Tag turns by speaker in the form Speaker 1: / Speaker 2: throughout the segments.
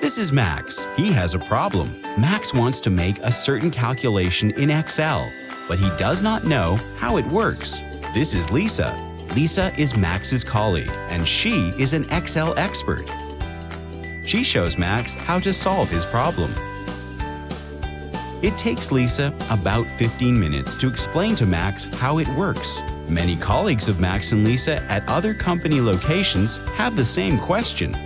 Speaker 1: This is Max. He has a problem. Max wants to make a certain calculation in Excel, but he does not know how it works. This is Lisa. Lisa is Max's colleague, and she is an Excel expert. She shows Max how to solve his problem. It takes Lisa about 15 minutes to explain to Max how it works. Many colleagues of Max and Lisa at other company locations have the same question,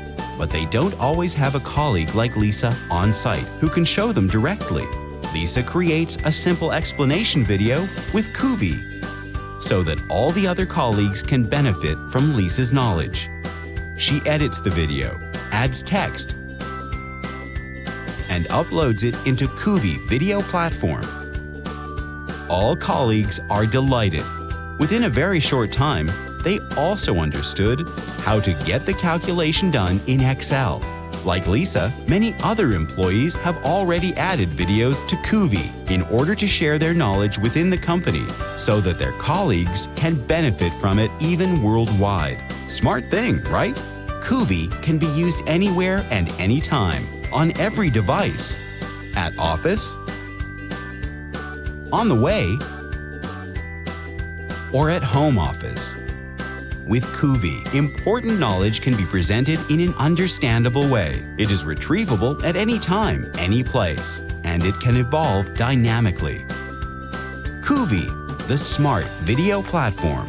Speaker 1: but they don't always have a colleague like Lisa on site who can show them directly. Lisa creates a simple explanation video with coovi so that all the other colleagues can benefit from Lisa's knowledge. She edits the video, adds text, and uploads it into coovi video platform. All colleagues are delighted. Within a very short time, they also understood how to get the calculation done in Excel. Like Lisa, many other employees have already added videos to coovi in order to share their knowledge within the company so that their colleagues can benefit from it even worldwide. Smart thing, right? Coovi can be used anywhere and anytime, on every device, at office, on the way, or at home office. With coovi, important knowledge can be presented in an understandable way. It is retrievable at any time, any place, and it can evolve dynamically. Coovi, the smart video platform.